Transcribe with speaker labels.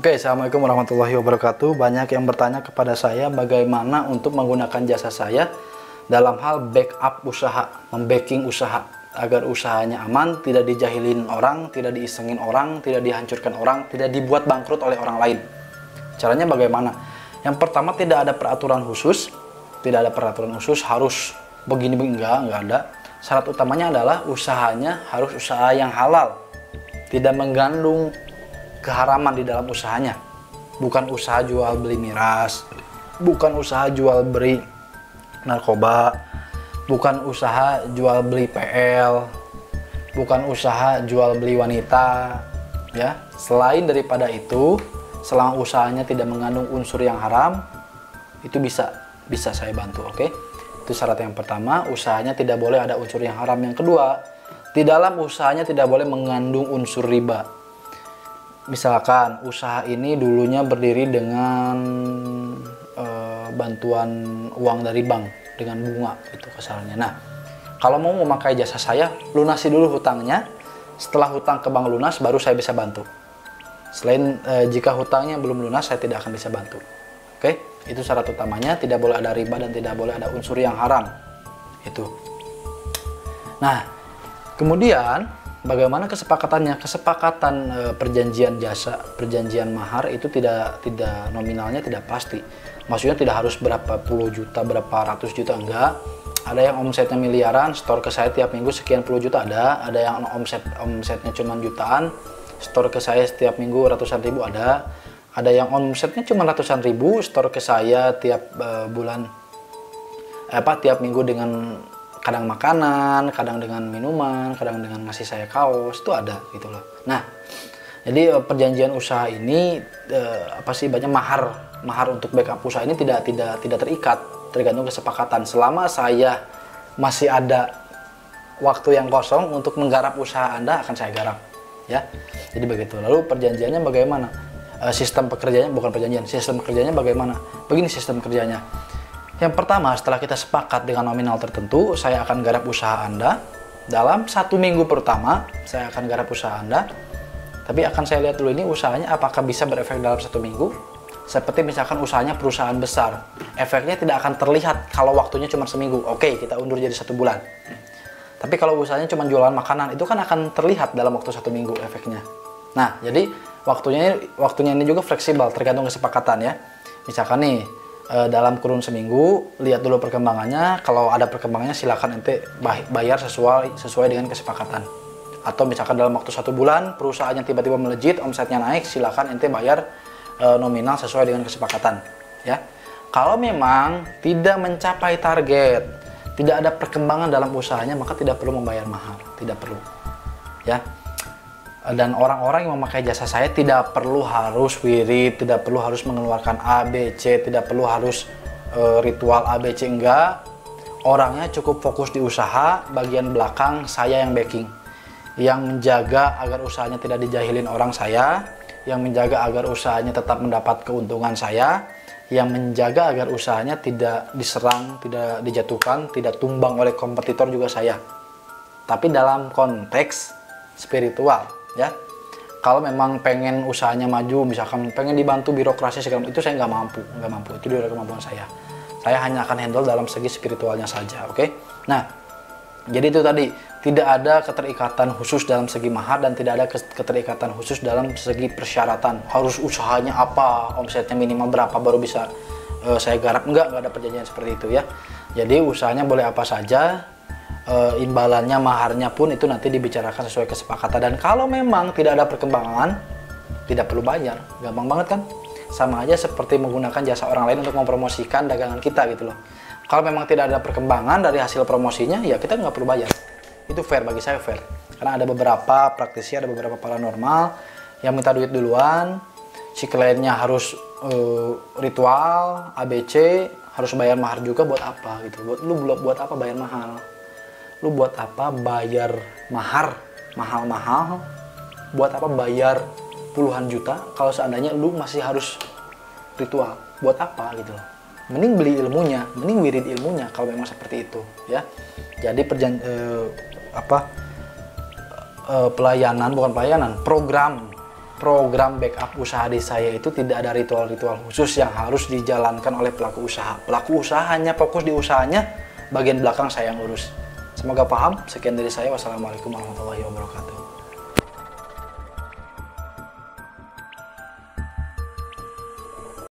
Speaker 1: Oke, Assalamualaikum warahmatullahi wabarakatuh. Banyak yang bertanya kepada saya bagaimana untuk menggunakan jasa saya dalam hal backup usaha, membacking usaha agar usahanya aman, tidak dijahilin orang, tidak diisengin orang, tidak dihancurkan orang, tidak dibuat bangkrut oleh orang lain. Caranya bagaimana? Yang pertama, tidak ada peraturan khusus, harus begini enggak ada. Syarat utamanya adalah usahanya harus usaha yang halal, tidak mengandung keharaman di dalam usahanya, bukan usaha jual beli miras, bukan usaha jual beli narkoba, bukan usaha jual beli PL, bukan usaha jual beli wanita, ya. Selain daripada itu, selama usahanya tidak mengandung unsur yang haram, itu bisa saya bantu, oke? Itu syarat yang pertama, usahanya tidak boleh ada unsur yang haram. Yang kedua, di dalam usahanya tidak boleh mengandung unsur riba. Misalkan usaha ini dulunya berdiri dengan bantuan uang dari bank dengan bunga, itu kasarnya. Nah, kalau mau memakai jasa saya, lunasi dulu hutangnya. Setelah hutang ke bank lunas, baru saya bisa bantu. Selain jika hutangnya belum lunas, saya tidak akan bisa bantu. Oke, itu syarat utamanya. Tidak boleh ada riba dan tidak boleh ada unsur yang haram. Itu. Nah, kemudian bagaimana kesepakatannya? Kesepakatan perjanjian jasa, perjanjian mahar itu tidak nominalnya tidak pasti. Maksudnya tidak harus berapa puluh juta, berapa ratus juta, enggak. Ada yang omsetnya miliaran, store ke saya tiap minggu sekian puluh juta, ada yang omsetnya cuma jutaan, store ke saya setiap minggu ratusan ribu, ada yang omsetnya cuma ratusan ribu, store ke saya tiap tiap minggu dengan kadang makanan, kadang dengan minuman, kadang dengan ngasih saya kaos, itu ada gitu loh. Nah, jadi perjanjian usaha ini banyak mahar untuk backup usaha ini tidak terikat, tergantung kesepakatan. Selama saya masih ada waktu yang kosong untuk menggarap usaha Anda, akan saya garap, ya. Jadi begitu. Lalu perjanjiannya bagaimana? Sistem kerjanya bagaimana? Begini sistem kerjanya. Yang pertama, setelah kita sepakat dengan nominal tertentu, saya akan garap usaha Anda. Dalam 1 minggu pertama, saya akan garap usaha Anda. Tapi akan saya lihat dulu ini usahanya apakah bisa berefek dalam 1 minggu. Seperti misalkan usahanya perusahaan besar. Efeknya tidak akan terlihat kalau waktunya cuma seminggu. Oke, kita undur jadi 1 bulan. Tapi kalau usahanya cuma jualan makanan, itu kan akan terlihat dalam waktu 1 minggu efeknya. Nah, jadi waktunya ini juga fleksibel, tergantung kesepakatan, ya. Misalkan nih, dalam kurun seminggu, lihat dulu perkembangannya. Kalau ada perkembangannya, silakan ente bayar sesuai dengan kesepakatan. Atau misalkan dalam waktu 1 bulan perusahaannya tiba-tiba melejit, omsetnya naik, silakan ente bayar nominal sesuai dengan kesepakatan, ya. Kalau memang tidak mencapai target, tidak ada perkembangan dalam usahanya, maka tidak perlu membayar mahar, tidak perlu, ya. Dan orang-orang yang memakai jasa saya tidak perlu harus wirid, tidak perlu harus mengeluarkan ABC, tidak perlu harus ritual ABC, enggak. Orangnya cukup fokus di usaha, bagian belakang saya yang backing, yang menjaga agar usahanya tidak dijahilin orang saya, yang menjaga agar usahanya tetap mendapat keuntungan saya, yang menjaga agar usahanya tidak diserang, tidak dijatuhkan, tidak tumbang oleh kompetitor juga saya. Tapi dalam konteks spiritual, ya. Kalau memang pengen usahanya maju, misalkan pengen dibantu birokrasi segala, itu saya nggak mampu, itu di luar kemampuan saya. Saya hanya akan handle dalam segi spiritualnya saja, oke? Nah, jadi itu tadi, tidak ada keterikatan khusus dalam segi mahar dan tidak ada keterikatan khusus dalam segi persyaratan. Harus usahanya apa, omsetnya minimal berapa baru bisa saya garap, nggak ada perjanjian seperti itu, ya. Jadi usahanya boleh apa saja. Imbalannya, maharnya pun itu nanti dibicarakan sesuai kesepakatan. Dan kalau memang tidak ada perkembangan, tidak perlu bayar, gampang banget kan? Sama aja seperti menggunakan jasa orang lain untuk mempromosikan dagangan kita gitu loh. Kalau memang tidak ada perkembangan dari hasil promosinya, ya kita nggak perlu bayar. Itu fair, bagi saya fair. Karena ada beberapa praktisi, ada beberapa paranormal yang minta duit duluan, si kliennya harus ritual ABC, harus bayar mahar juga. Buat apa gitu? Buat apa bayar mahal? Lu buat apa bayar mahar mahal-mahal? Buat apa bayar puluhan juta kalau seandainya lu masih harus ritual? Buat apa gitu loh? Mending beli ilmunya, mending wirid ilmunya kalau memang seperti itu, ya. Jadi program program backup usaha di saya itu tidak ada ritual-ritual khusus yang harus dijalankan oleh pelaku usaha. Pelaku usaha hanya fokus di usahanya, bagian belakang saya yang urus. Semoga paham. Sekian dari saya. Wassalamualaikum warahmatullahi wabarakatuh.